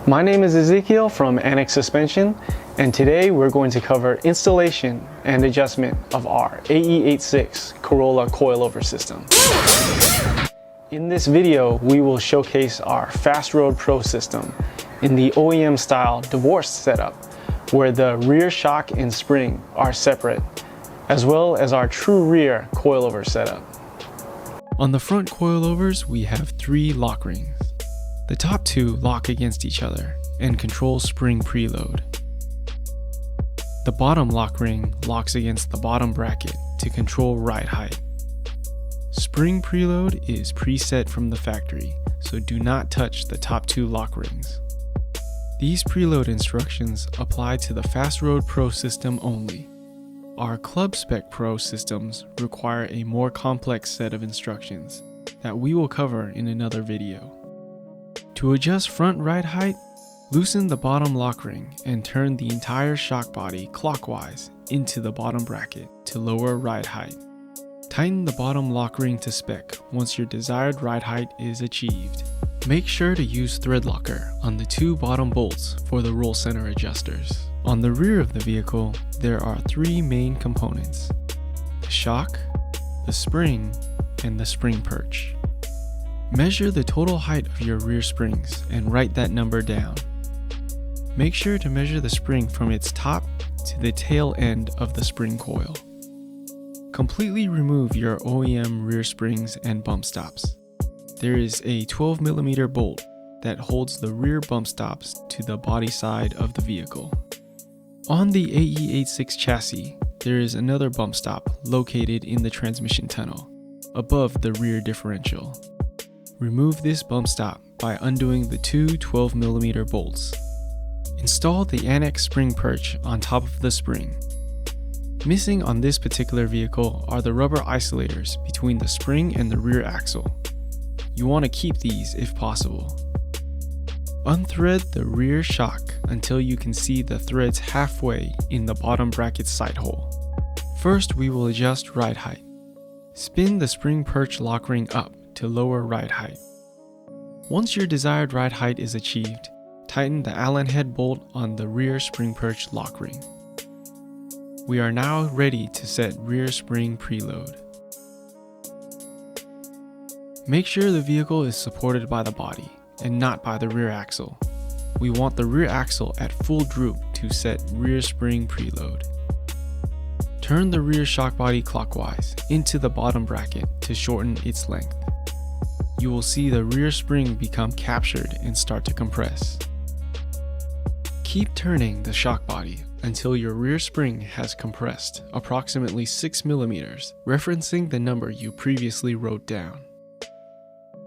My name is Ezekiel from Annex Suspension, and today we're going to cover installation and adjustment of our AE86 Corolla coilover system. In this video, we will showcase our FastRoad Pro system in the OEM style divorced setup, where the rear shock and spring are separate, as well as our True Rear coilover setup. On the front coilovers, we have 3 lock rings. The top 2 lock against each other and control spring preload. The bottom lock ring locks against the bottom bracket to control ride height. Spring preload is preset from the factory, so do not touch the top 2 lock rings. These preload instructions apply to the FastRoad Pro system only. Our Club Spec Pro systems require a more complex set of instructions that we will cover in another video. To adjust front ride height, loosen the bottom lock ring and turn the entire shock body clockwise into the bottom bracket to lower ride height. Tighten the bottom lock ring to spec once your desired ride height is achieved. Make sure to use thread locker on the 2 bottom bolts for the roll center adjusters. On the rear of the vehicle, there are 3 main components: the shock, the spring, and the spring perch. Measure the total height of your rear springs and write that number down. Make sure to measure the spring from its top to the tail end of the spring coil. Completely remove your OEM rear springs and bump stops. There is a 12mm bolt that holds the rear bump stops to the body side of the vehicle. On the AE86 chassis, there is another bump stop located in the transmission tunnel, above the rear differential. Remove this bump stop by undoing the 2 12mm bolts. Install the Annex spring perch on top of the spring. Missing on this particular vehicle are the rubber isolators between the spring and the rear axle. You want to keep these if possible. Unthread the rear shock until you can see the threads halfway in the bottom bracket sight hole. First, we will adjust ride height. Spin the spring perch lock ring up to lower ride height. Once your desired ride height is achieved, tighten the Allen head bolt on the rear spring perch lock ring. We are now ready to set rear spring preload. Make sure the vehicle is supported by the body and not by the rear axle. We want the rear axle at full droop to set rear spring preload. Turn the rear shock body clockwise into the bottom bracket to shorten its length. You will see the rear spring become captured and start to compress. Keep turning the shock body until your rear spring has compressed approximately 6mm, referencing the number you previously wrote down.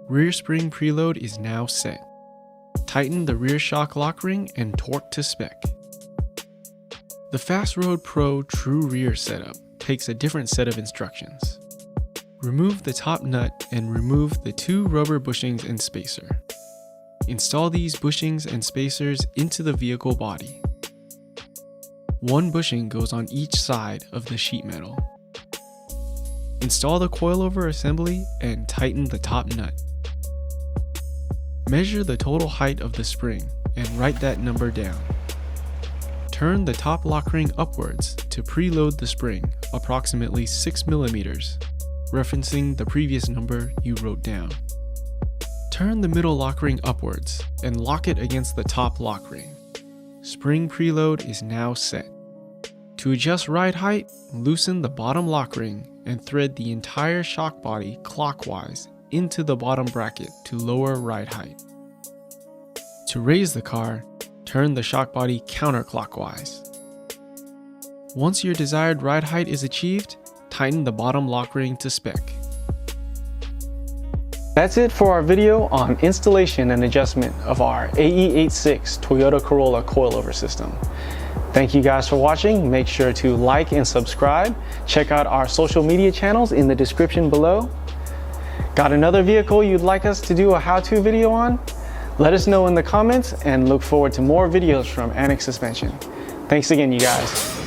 Rear spring preload is now set. Tighten the rear shock lock ring and torque to spec. The FastRoad Pro True Rear setup takes a different set of instructions. Remove the top nut and remove the 2 rubber bushings and spacer. Install these bushings and spacers into the vehicle body. 1 bushing goes on each side of the sheet metal. Install the coilover assembly and tighten the top nut. Measure the total height of the spring and write that number down. Turn the top lock ring upwards to preload the spring approximately 6mm, referencing the previous number you wrote down. Turn the middle lock ring upwards and lock it against the top lock ring. Spring preload is now set. To adjust ride height, loosen the bottom lock ring and thread the entire shock body clockwise into the bottom bracket to lower ride height. To raise the car, turn the shock body counterclockwise. Once your desired ride height is achieved, tighten the bottom lock ring to spec. That's it for our video on installation and adjustment of our AE86 Toyota Corolla coilover system. Thank you guys for watching. Make sure to like and subscribe. Check out our social media channels in the description below. Got another vehicle you'd like us to do a how-to video on? Let us know in the comments and look forward to more videos from Annex Suspension. Thanks again, you guys.